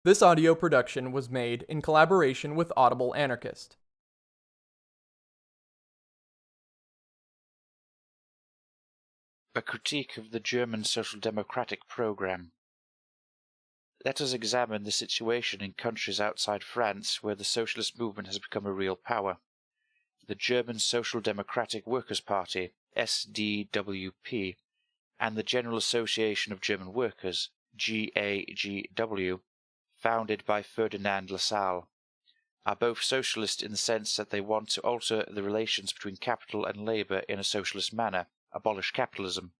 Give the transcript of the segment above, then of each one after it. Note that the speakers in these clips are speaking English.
This audio production was made in collaboration with Audible Anarchist. A critique of the German social democratic program. Let us examine the situation in countries outside France where the socialist movement has become a real power. The German Social Democratic Workers' Party, SDWP, and the General Association of German Workers, GAGW, founded by Ferdinand Lassalle, are both socialist in the sense that they want to alter the relations between capital and labour in a socialist manner, abolish capitalism.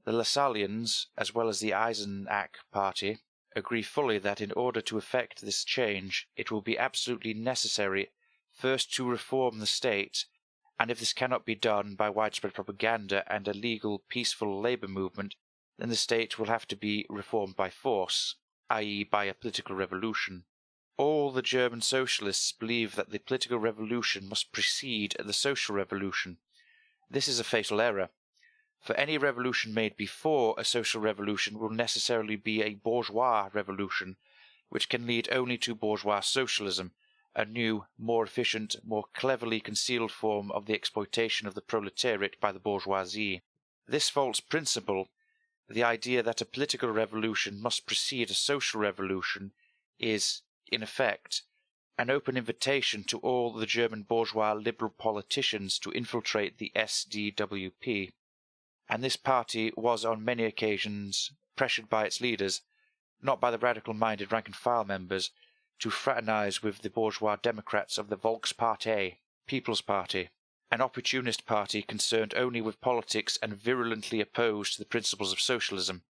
The Lassallians, as well as the Eisenach party, agree fully that in order to effect this change it will be absolutely necessary first to reform the state, and if this cannot be done by widespread propaganda and a legal, peaceful labour movement, then the state will have to be reformed by force, i.e. by a political revolution. All the German socialists believe that the political revolution must precede the social revolution. This is a fatal error, for any revolution made before a social revolution will necessarily be a bourgeois revolution, which can lead only to bourgeois socialism, a new, more efficient, more cleverly concealed form of the exploitation of the proletariat by the bourgeoisie. This false principle, the idea that a political revolution must precede a social revolution, is, in effect, an open invitation to all the German bourgeois liberal politicians to infiltrate the SDWP. And this party was on many occasions pressured by its leaders, not by the radical-minded rank-and-file members, to fraternize with the bourgeois Democrats of the Volkspartei, People's Party, an opportunist party concerned only with politics and virulently opposed to the principles of socialism.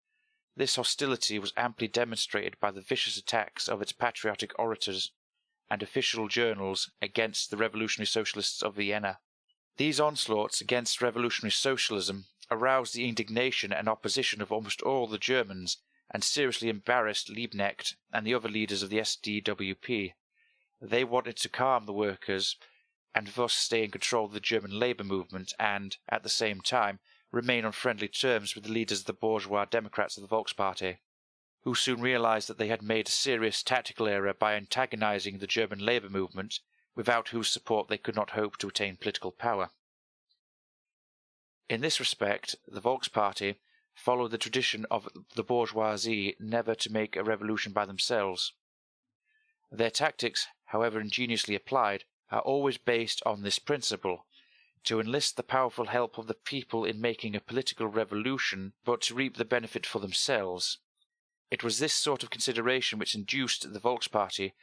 This hostility was amply demonstrated by the vicious attacks of its patriotic orators and official journals against the revolutionary socialists of Vienna. These onslaughts against revolutionary socialism aroused the indignation and opposition of almost all the Germans, and seriously embarrassed Liebknecht and the other leaders of the SDWP. They wanted to calm the workers, and thus stay in control of the German labour movement, and, at the same time, remain on friendly terms with the leaders of the bourgeois Democrats of the Volkspartei, who soon realised that they had made a serious tactical error by antagonising the German labour movement, without whose support they could not hope to attain political power. In this respect, the Volkspartei followed the tradition of the bourgeoisie never to make a revolution by themselves. Their tactics, however ingeniously applied, are always based on this principle, to enlist the powerful help of the people in making a political revolution, but to reap the benefit for themselves. It was this sort of consideration which induced the Volkspartei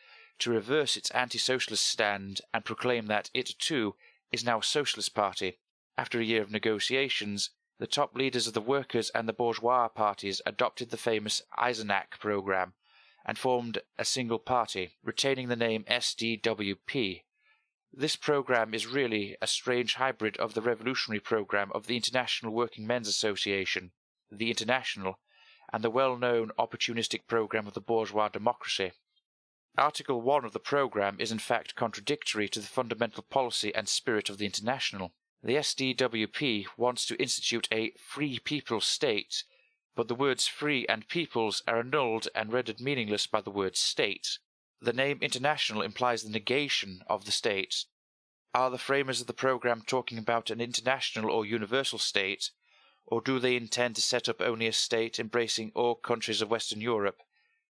to reverse its anti-socialist stand and proclaim that it, too, is now a socialist party. After a year of negotiations, the top leaders of the workers and the bourgeois parties adopted the famous Eisenach program and formed a single party, retaining the name SDWP. This program is really a strange hybrid of the revolutionary program of the International Working Men's Association, the International, and the well-known opportunistic program of the bourgeois democracy. Article 1 of the program is in fact contradictory to the fundamental policy and spirit of the International. The SDWP wants to institute a free people's state, but the words free and peoples are annulled and rendered meaningless by the word state. The name international implies the negation of the state. Are the framers of the program talking about an international or universal state, or do they intend to set up only a state embracing all countries of Western Europe,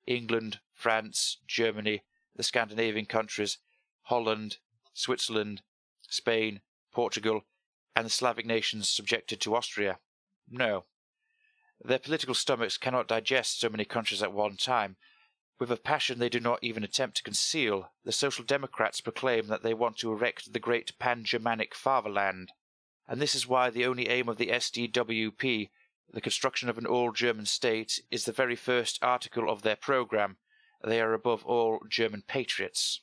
England, France, Germany, the Scandinavian countries, Holland, Switzerland, Spain, Portugal, and the Slavic nations subjected to Austria? No. Their political stomachs cannot digest so many countries at one time. With a passion they do not even attempt to conceal, the Social Democrats proclaim that they want to erect the great pan-Germanic fatherland. And this is why the only aim of the SDWP, the construction of an all-German state, is the very first article of their program. They are above all German patriots.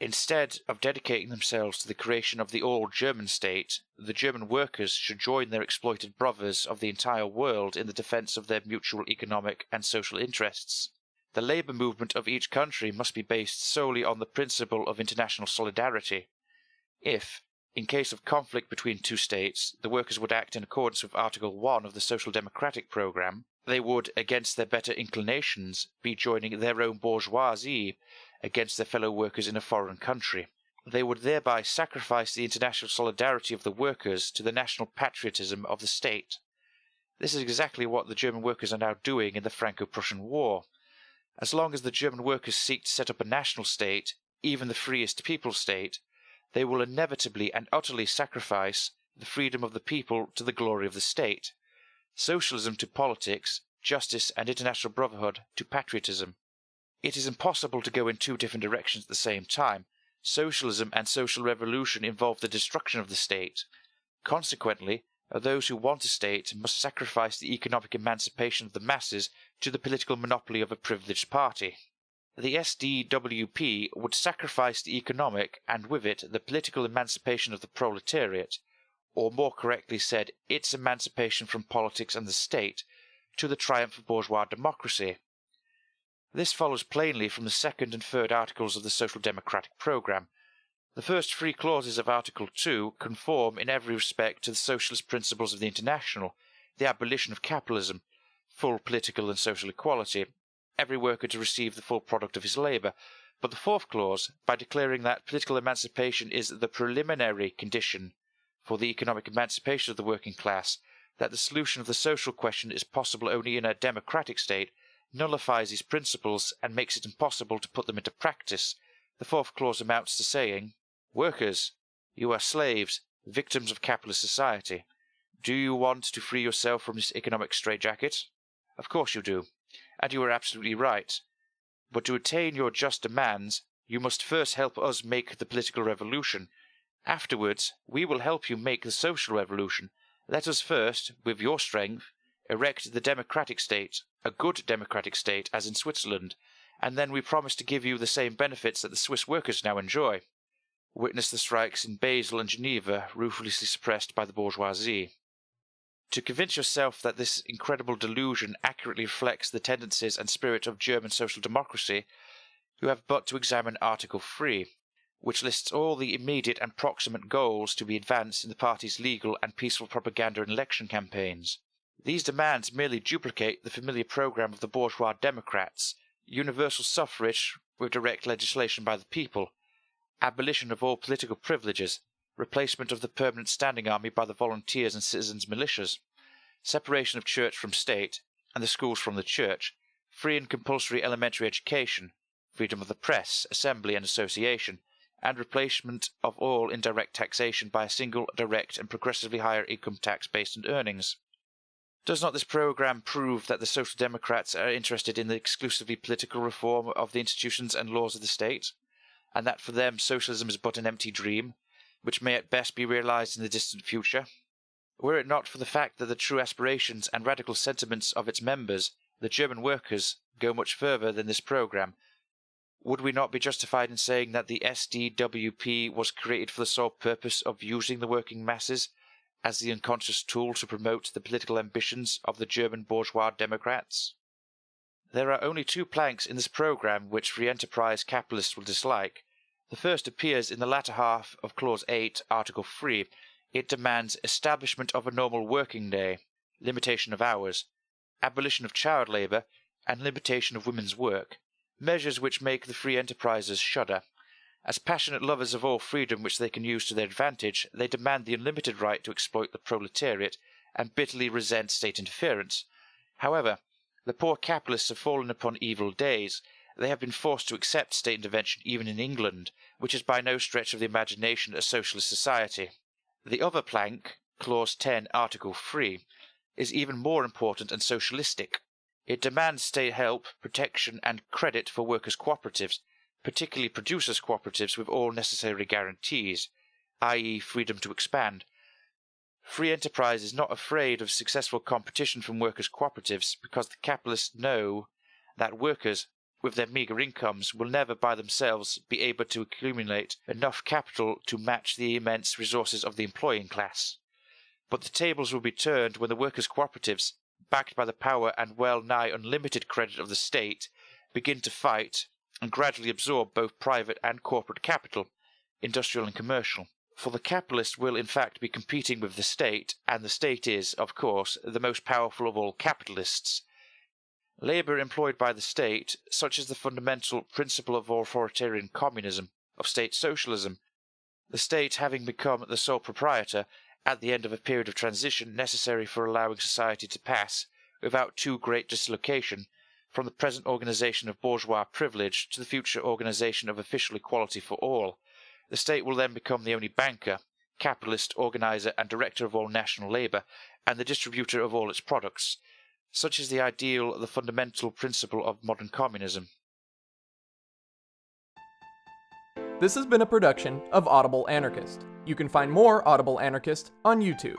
Instead of dedicating themselves to the creation of the all-German state, the German workers should join their exploited brothers of the entire world in the defence of their mutual economic and social interests. The labour movement of each country must be based solely on the principle of international solidarity. If, in case of conflict between two states, the workers would act in accordance with Article 1 of the Social Democratic Programme, They would, against their better inclinations, be joining their own bourgeoisie against their fellow workers in a foreign country. They would thereby sacrifice the international solidarity of the workers to the national patriotism of the state. This is exactly what the German workers are now doing in the Franco-Prussian War. As long as the German workers seek to set up a national state, even the freest people state, they will inevitably and utterly sacrifice the freedom of the people to the glory of the state, socialism to politics, justice and international brotherhood to patriotism. It is impossible to go in two different directions at the same time. Socialism and social revolution involve the destruction of the state. Consequently, those who want a state must sacrifice the economic emancipation of the masses to the political monopoly of a privileged party. The SDWP would sacrifice the economic, and with it the political emancipation of the proletariat, or more correctly said, its emancipation from politics and the state, to the triumph of bourgeois democracy. This follows plainly from the second and third articles of the Social Democratic Programme. The first three clauses of Article 2 conform in every respect to the socialist principles of the International, the abolition of capitalism, full political and social equality, every worker to receive the full product of his labour. But the fourth clause, by declaring that political emancipation is the preliminary condition for the economic emancipation of the working class, that the solution of the social question is possible only in a democratic state, nullifies these principles and makes it impossible to put them into practice. The fourth clause amounts to saying, "Workers, you are slaves, victims of capitalist society. Do you want to free yourself from this economic straitjacket? Of course you do, and you are absolutely right. But to attain your just demands, you must first help us make the political revolution. Afterwards, we will help you make the social revolution. Let us first, with your strength, erect the democratic state, a good democratic state, as in Switzerland, and then we promise to give you the same benefits that the Swiss workers now enjoy." Witness the strikes in Basel and Geneva, ruthlessly suppressed by the bourgeoisie. To convince yourself that this incredible delusion accurately reflects the tendencies and spirit of German social democracy, you have but to examine Article 3, which lists all the immediate and proximate goals to be advanced in the party's legal and peaceful propaganda and election campaigns. These demands merely duplicate the familiar programme of the bourgeois Democrats: universal suffrage with direct legislation by the people, abolition of all political privileges, replacement of the permanent standing army by the volunteers and citizens' militias, separation of church from state, and the schools from the church, free and compulsory elementary education, freedom of the press, assembly and association, and replacement of all indirect taxation by a single, direct and progressively higher income tax based on earnings. Does not this programme prove that the Social Democrats are interested in the exclusively political reform of the institutions and laws of the state, and that for them socialism is but an empty dream, which may at best be realised in the distant future? Were it not for the fact that the true aspirations and radical sentiments of its members, the German workers, go much further than this programme, would we not be justified in saying that the SDWP was created for the sole purpose of using the working masses as the unconscious tool to promote the political ambitions of the German bourgeois Democrats? There are only two planks in this programme which free enterprise capitalists will dislike. The first appears in the latter half of Clause 8, Article 3. It demands establishment of a normal working day, limitation of hours, abolition of child labour, and limitation of women's work, measures which make the free enterprisers shudder. As passionate lovers of all freedom which they can use to their advantage, they demand the unlimited right to exploit the proletariat, and bitterly resent state interference. However, the poor capitalists have fallen upon evil days. They have been forced to accept state intervention even in England, which is by no stretch of the imagination a socialist society. The other plank, Clause 10, Article 3, is even more important and socialistic. It demands state help, protection and credit for workers' cooperatives, particularly producers' cooperatives with all necessary guarantees, i.e. freedom to expand. Free enterprise is not afraid of successful competition from workers' cooperatives because the capitalists know that workers, with their meagre incomes, will never by themselves be able to accumulate enough capital to match the immense resources of the employing class. But the tables will be turned when the workers' cooperatives, backed by the power and well-nigh unlimited credit of the state, begin to fight and gradually absorb both private and corporate capital, industrial and commercial. For the capitalist will in fact be competing with the state, and the state is, of course, the most powerful of all capitalists. Labour employed by the state, such as the fundamental principle of authoritarian communism, of state socialism, the state having become the sole proprietor at the end of a period of transition necessary for allowing society to pass, without too great dislocation, from the present organisation of bourgeois privilege to the future organisation of official equality for all. The state will then become the only banker, capitalist, organiser and director of all national labour, and the distributor of all its products. Such is the ideal, the fundamental principle of modern communism. This has been a production of Audible Anarchist. You can find more Audible Anarchist on YouTube.